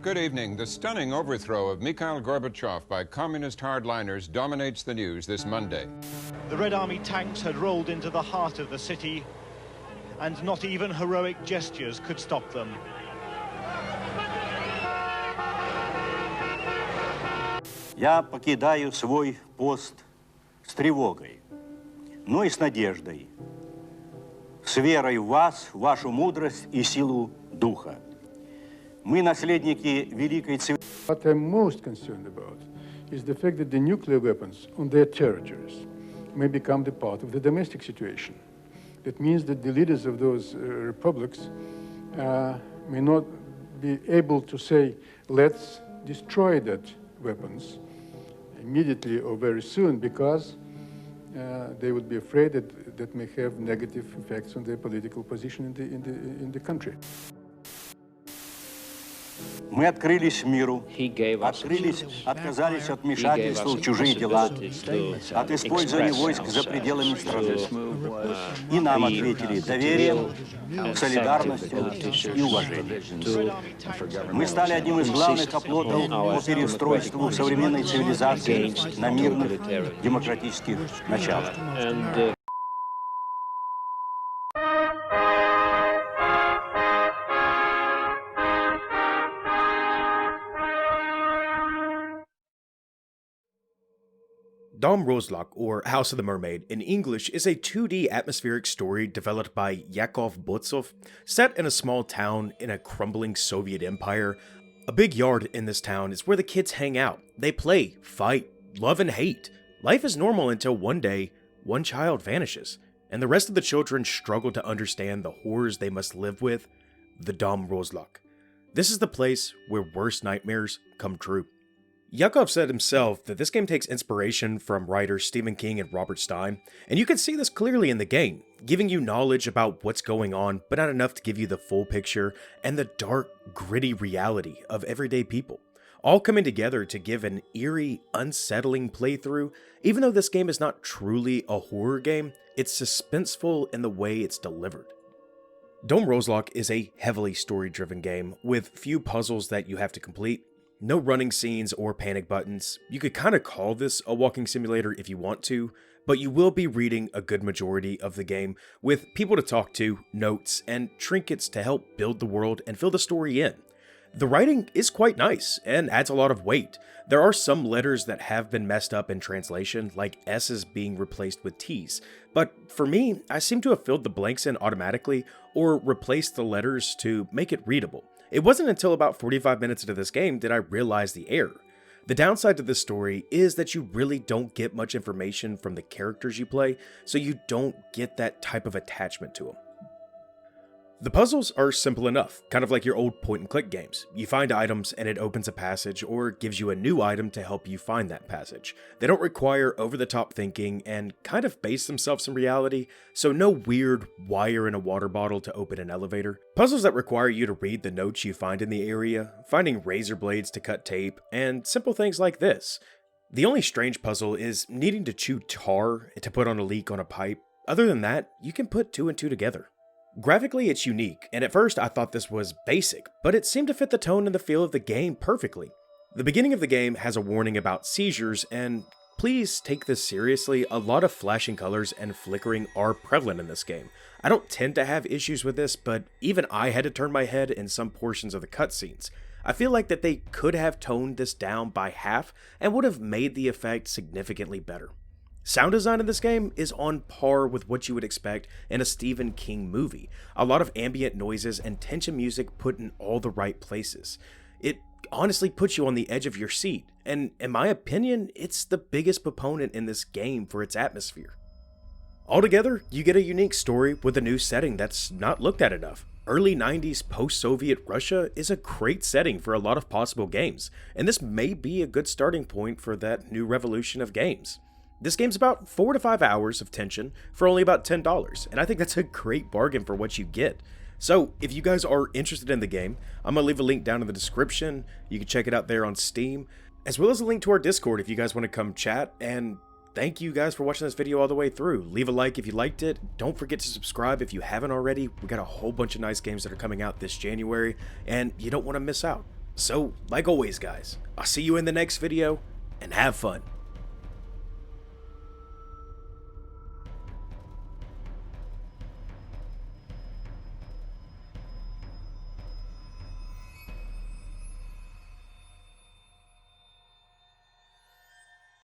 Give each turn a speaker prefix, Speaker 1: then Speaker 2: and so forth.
Speaker 1: Good evening. The stunning overthrow of Mikhail Gorbachev by communist hardliners dominates the news this Monday.
Speaker 2: The Red Army tanks had rolled into the heart of the city, and not even heroic gestures could stop them.
Speaker 3: Я покидаю свой пост с тревогой, но и с надеждой, с верой в вас, в вашу мудрость и силу духа. Мы наследники великой цивилизации.
Speaker 4: What I'm most concerned about is the fact that the nuclear weapons on their territories may become the part of the domestic situation. That means that the leaders of those republics may not be able to say, let's destroy that weapons immediately or very soon, because they would be afraid that that may have negative effects on their political position in the country.
Speaker 3: Мы открылись миру, отказались от вмешательства в чужие дела, от использования войск за пределами страны. И нам ответили доверием, солидарностью и уважением. Мы стали одним из главных оплотов по переустройству современной цивилизации на мирных демократических началах.
Speaker 5: DØM RUSALOK, or House of the Mermaid, in English, is a 2D atmospheric story developed by Yakov Butsov, set in a small town in a crumbling Soviet empire. A big yard in this town is where the kids hang out. They play, fight, love, and hate. Life is normal until one day, one child vanishes, and the rest of the children struggle to understand the horrors they must live with, the DØM RUSALOK. This is the place where worst nightmares come true. Yakov said himself that this game takes inspiration from writers Stephen King and Robert Stein, and you can see this clearly in the game, giving you knowledge about what's going on, but not enough to give you the full picture and the dark, gritty reality of everyday people, all coming together to give an eerie, unsettling playthrough. Even though this game is not truly a horror game, it's suspenseful in the way it's delivered. DØM RUSALOK is a heavily story-driven game, with few puzzles that you have to complete. No running scenes or panic buttons. You could kind of call this a walking simulator if you want to, but you will be reading a good majority of the game with people to talk to, notes, and trinkets to help build the world and fill the story in. The writing is quite nice and adds a lot of weight. There are some letters that have been messed up in translation, like S's being replaced with T's, but for me, I seem to have filled the blanks in automatically or replaced the letters to make it readable. It wasn't until about 45 minutes into this game did I realize the error. The downside to this story is that you really don't get much information from the characters you play, so you don't get that type of attachment to them. The puzzles are simple enough, kind of like your old point-and-click games. You find items and it opens a passage or gives you a new item to help you find that passage. They don't require over-the-top thinking and kind of base themselves in reality, so no weird wire in a water bottle to open an elevator. Puzzles that require you to read the notes you find in the area, finding razor blades to cut tape, and simple things like this. The only strange puzzle is needing to chew tar to put on a leak on a pipe. Other than that, you can put two and two together. Graphically, it's unique, and at first I thought this was basic, but it seemed to fit the tone and the feel of the game perfectly. The beginning of the game has a warning about seizures, and please take this seriously, a lot of flashing colors and flickering are prevalent in this game. I don't tend to have issues with this, but even I had to turn my head in some portions of the cutscenes. I feel like that they could have toned this down by half and would have made the effect significantly better. Sound design in this game is on par with what you would expect in a Stephen King movie. A lot of ambient noises and tension music put in all the right places. It honestly puts you on the edge of your seat, and in my opinion, it's the biggest proponent in this game for its atmosphere. Altogether, you get a unique story with a new setting that's not looked at enough. Early 90s post-Soviet Russia is a great setting for a lot of possible games, and this may be a good starting point for that new revolution of games. This game's about 4 to 5 hours of tension for only about $10, and I think that's a great bargain for what you get. So, if you guys are interested in the game, I'm going to leave a link down in the description. You can check it out there on Steam, as well as a link to our Discord if you guys want to come chat and thank you guys for watching this video all the way through. Leave a like if you liked it. Don't forget to subscribe if you haven't already. We got a whole bunch of nice games that are coming out this January, and you don't want to miss out. So, like always, guys, I'll see you in the next video, and have fun.